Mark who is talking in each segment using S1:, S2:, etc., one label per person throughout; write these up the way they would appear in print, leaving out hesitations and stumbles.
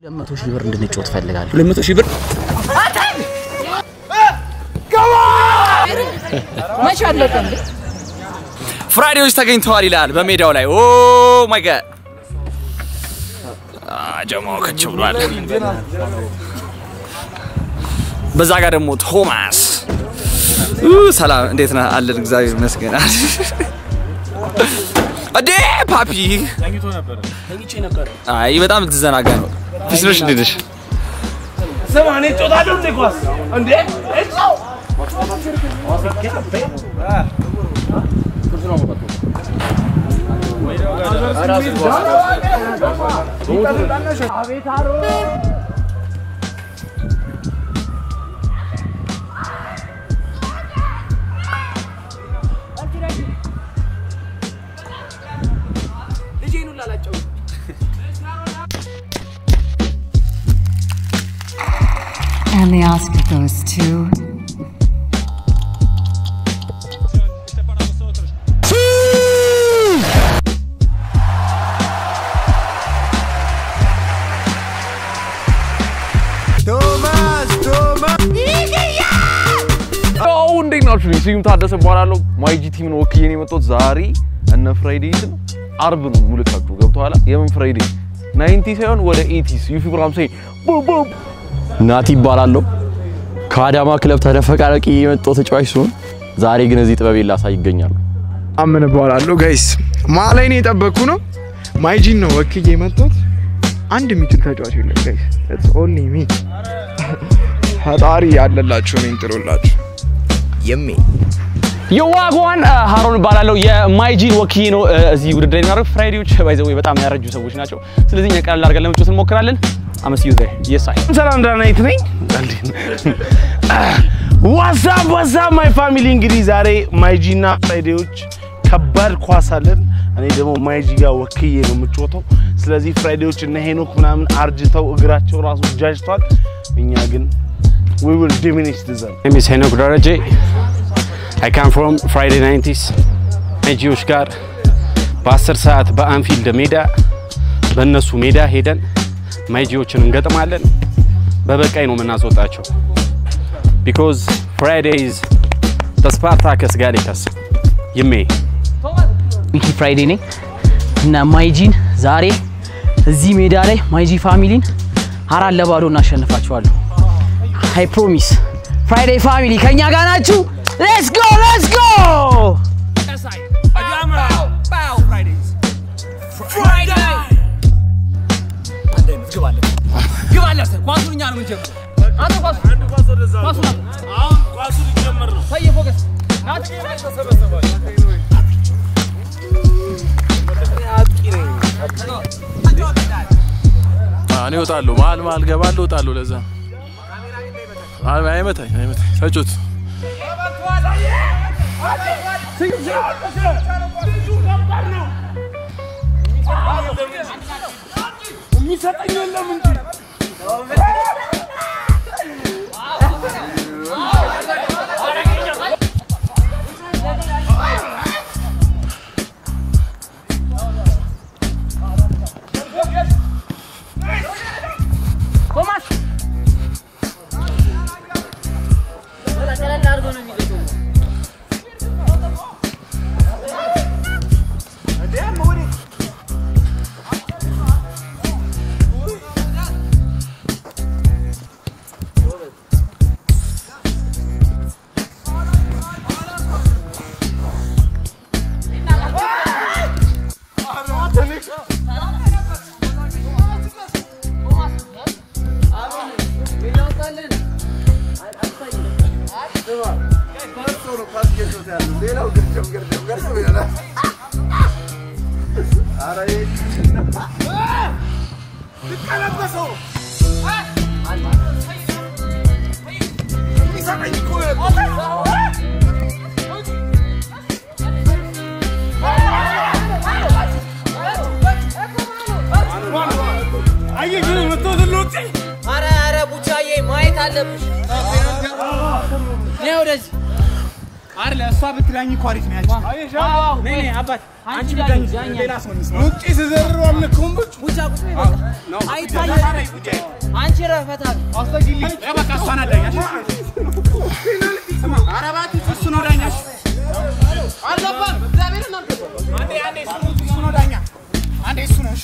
S1: 200,000 ብር እንድንጮት ፈልጋለሁ
S2: 200,000 ብር
S1: ማሽ አለቀም
S2: ፍራይዴዎች ተገኝተዋል ይላል በሜዳው ላይ ኦ ማይ ጋድ ጀማው ከችብሏል በዛ ጋር ደግሞ ቶማስ ሰላም እንዴት ነህ አለን እግዚአብሔር ይመስገን አዴ ፓፒ ተኝቼ ነበር አይ በጣም ተዘናጋ ነው ፊስነሽ እንዴሽ
S3: ሰማኔ ጮታሉ እንዴ ኳስ እንዴ እዛው
S4: And the Oscar goes to
S5: ሲዩም ታደሰ በኋላለው ማይጂ ቲም ነው ወክዬ ነው የመጣሁት ዛሬ እነ ፍራይዴይን አርብ ነው ሙሉካችሁ ገብቷላ የምን ፍራይዴይ 90 ሳይሆን ወደ 80s ዩፊ ፕሮግራም ሳይ ቦም ናቲ ይባላልው ከአዳማ ክለብ ተደፈቃለቂ የመጣው ተጫዋች ሲሆን ዛሬ ግን እዚህ ጥበብ ይላሳይ ይገኛል
S6: አመነ በኋላለው ጋይስ ማላይ ነው የጠበቁ ነው ማይጂ ነው ወክዬ የመጣሁት አንድ ሚትል ተጫዋች የለም ጋይስ it's only me ፈጣሪ ያለላችሁ ነው እንጥሩላችሁ የሚ
S5: የዋጓን ሃሮን ባላለው የማይጂን ወክዬ ነው እዚህ ውድድር የሚያደርግ ፍራይዴዎች ባይዘው በጣም ያረጁ ሰዎች ናቸው ስለዚህ እኛ ቀላል አድርገን ለመጫወት እንሞክራለን አመስዩ ዘይ የሳይ
S3: ሰላም ዳናይት ነኝ ዋትስአፕ ማይ ፋሚሊ እንግዲህ ዛሬ ማይጂና ፍራይዴዎች ከባድ ኳስ አለን እኔ ደግሞ ማይጂ ጋር ወክዬ ነው የምጫወተው ስለዚህ ፍራይዴዎች እና ሄኖክ ምናምን አርጅተው እግራቸው ራሱ ጃጅቷል እኛ ግን we will diminish the zone.
S7: My name is Henok Daraje. I come from Friday 90s. ማይጂዎች ጋር በ10 ሰዓት በአንፊልድ ሜዳ በእነሱ ሜዳ ሄደን ማይጂዎችን እንገጥማለን በበቃይ ነው መናስወጣቸው because Friday is the Spartacus Galactus ይሜ
S1: ሚኪ ፍራይዴይ ነኝ እና ማይጂን ዛሬ እዚህ ሜዳ ላይ ማይጂ ፋሚሊን አራት ለባዶ እናሸንፋቸዋለሁ I promise Friday family ከኛ ጋር ናችሁ let's go
S2: Bow Fridays Friday አንዴ ግባለ ኳሱኛ ነው እንጀምር አንተ ኳሱ ወደዛ አሁን ኳሱ ሊጀምር ነው ሳይ ፎከስ ናት ተሰበሰባችሁ
S8: እኔ ወጣለሁ ማል ገባለሁ ወጣለሁ ለዛ አይመታኝ ሰጩት
S3: የሚሰጠኝ የለም እንዴ
S2: አይደለ እሷ ብትዳኝ እኮ አሪፍ ነው ያቺ አዎ ነይ አባት አንቺ ብትዳኝ ሌላ ሰው ነው ውጪ ተዘርሮ አምልኩም ውጪ አቁጥ ነው አይታይ አንቺ ረፈታል አስተግልኝ በቃ እሷን አዳኛሽ አረባት እሱ ነው ዳኛሽ አልገባም እግዚአብሔር ነው አንዴ እሱ ነው ዳኛ አንዴ እሱ ነው እሺ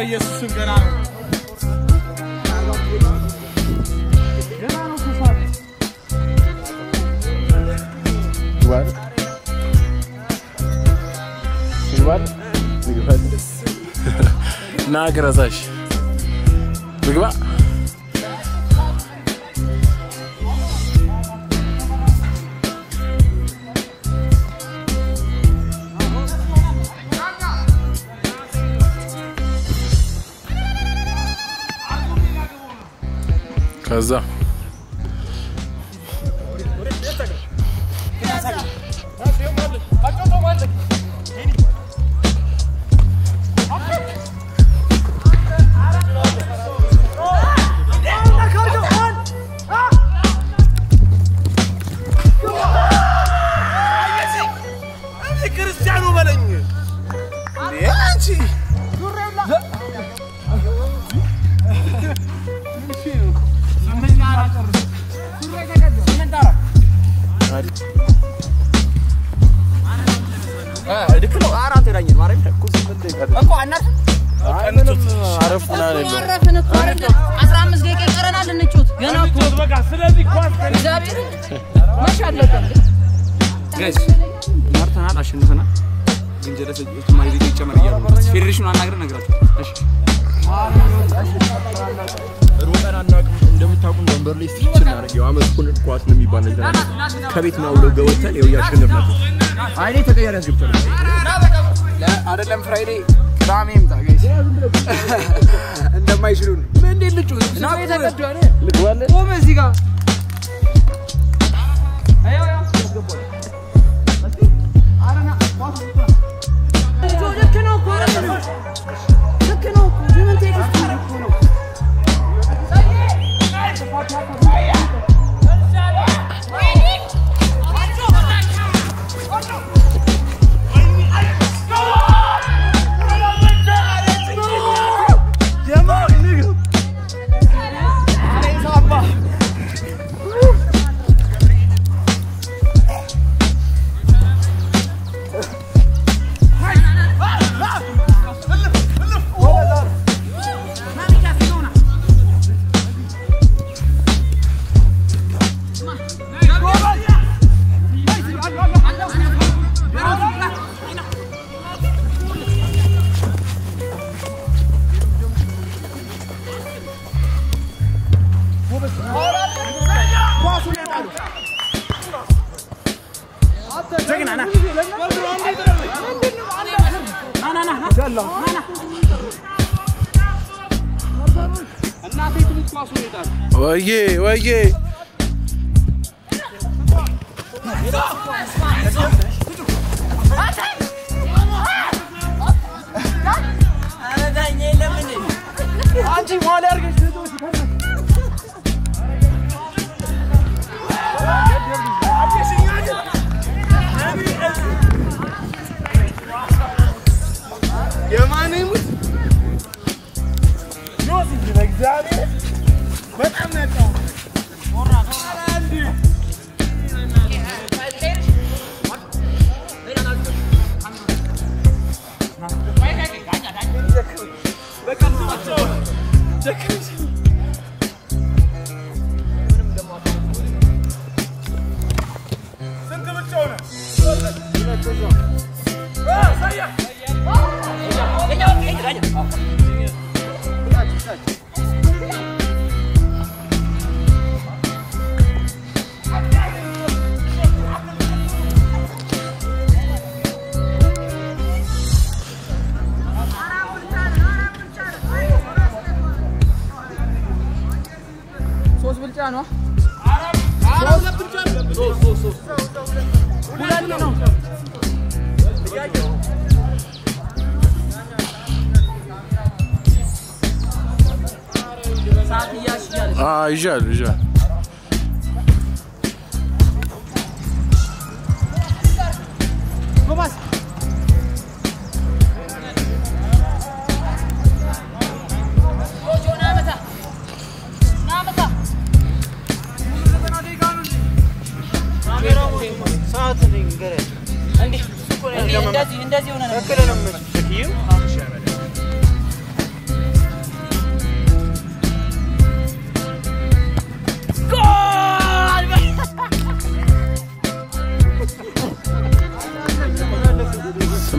S2: በኢየሱስ ገና ነው
S8: ናግረዛሽ ምግባ ከዛ
S6: ድክሎ አራንተ ዳኝ ማረም ተኩስ እንኳ አናር
S8: አረፍና አይደለም
S1: 15 ደቂቃ ይቀረናል እንጩት ገና እኮ
S2: በቃ ስለዚህ ኳስ
S1: እግዚአብሔር ማሻአላህ
S6: ጋይስ ማርታና አሸንፈና ግን ጀለሰ ማይሪ ይጨመር ይያሉ ፌዴሬሽኑ አናግረን ነግራችሁ እሺ ሩቀን አናውቅም እንደምታውቁ ነበር ላይ ስትችል አረጋው አመቱን ኳስ ነው የሚባል ነገር ከቤት ነው ወደ ገወተን ይው ያሸነፍናል አይኔ ተቀየረ ያስገብተን አይደለም ፍራይዴ ቅዳሜ ይምጣ ጋይስ እንደማይችሉ ምን እንዴ ልጩ ነው የተቀደው አይደል ልግባለ ቆመ እዚህ ጋር አዮ አረና ኳስ ልክ ነው እኮ ልክ ነው እኮ ምን ቴክስት ነው
S8: ወዬ ወዬ
S2: አንቺ ማለ አርገሽ የማንም ጆሲ በእግዚአብሔር በጣም ነጣው
S1: ነው
S8: ይዣል
S1: እንደዚህ ሆነ ነው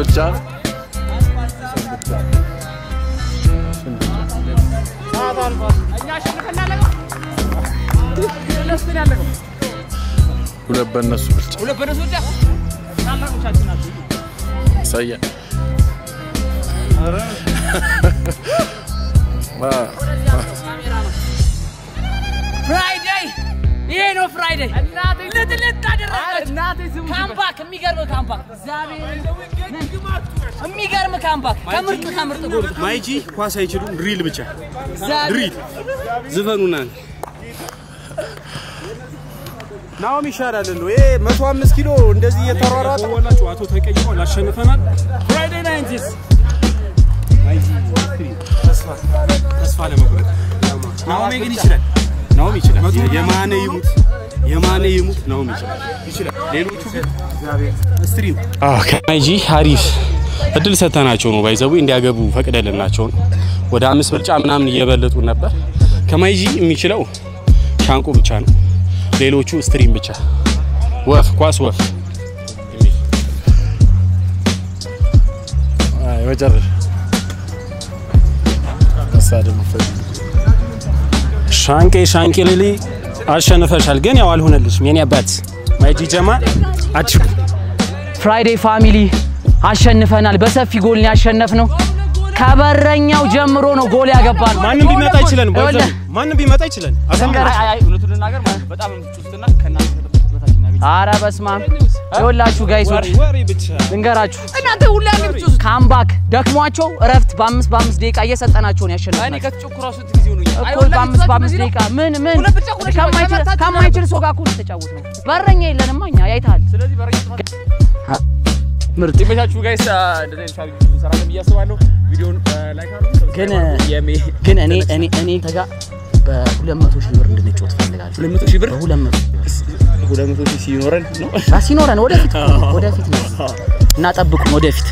S8: ብቻ ሁለት በነሱ ብቻ ሰያ
S1: ፍራይዴይ ይሄ ነው ፍራይዴይ ልትልት አደረጋችሁ ካምባክ የሚገርም ካምባክ እግዚአብሔር የሚገርም ካምባክ ከምርጥ ጎል
S7: ማይጂ ኳስ አይችሉም ድሪል ብቻ ድሪል ዝፈኑና ናውም ይሻላል እንዴ 105 ኪሎ እንደዚህ እየተሯሯጠ ወላ ጨዋታው ተቀይሟል አሸንፈናል ፍራይዴይ 90s ማይጂ ተስፋ ለመቁረጥ ናውም ግን ይችላል ናውም ይችላል የማነ ይሙት ናውም ይችላል ሌሎቹ ግን ስትሪም ከማይጂ አሪፍ እድል ሰተናቸው ነው ባይዘው እንዲያገቡ ፈቅደልናቸው ወደ 5 ብልጫ ምናምን እየበለጡ ነበር ከማይጂ የሚችለው ሻንቆ ብቻ ነው ሌሎቹ ስትሪም ብቻ ወፍ ኳስ ወፍ
S8: አይ ወጀር አሳደም
S7: ሻንቄ ሊሊ አሸነፈሻል ግን ያው አልሆነልሽም የኔ አባት ማይጂ ጀማል አትሽኩ
S1: ፍራይዴይ ፋሚሊ አሸንፈናል በሰፊ ጎል ነው ያሸነፍነው ከበረኛው ጀምሮ ነው ጎል ያገባን
S7: ማንንም ቢመጣ ይችላል ማንንም ቢመጣ ይችላል
S1: አይ እውነቱን ልናገር በጣም እንጥጭስትና ከናንተ ተበታች እናገኝ አረ በስማም ይወላችሁ ጋይሶች ልንገራችሁ እናንተ ሁሉ ያንብጩስ ካምባክ ደክሟቸው እረፍት በ5 ደቂቃ እየሰጠናቸው ነው ያሸነፈው እኔ ከተጨኩራው ስንት ጊዜ ሆኖኝ በ5 ደቂቃ ምን ከማይችል ሰው ጋር እኮ ተጫወት ነው በረኛ የለንም እኛ ያይታል ስለዚህ በረኛ ምርጥ ይመቻችሁ ጋይስ እንደዚህ ሻል ሰራተኛ እያስባለሁ ቪዲዮን ላይክ አድርጉ ግን እኔ ተጋ በ200 ሺህ ብር እንድንጫወት ፈልጋለሁ 200 ሺህ ብር በ200 ሺህ ሲኖረን ነው ሲኖረን ወደፊት ነው እና ጠብቁን ወደፊት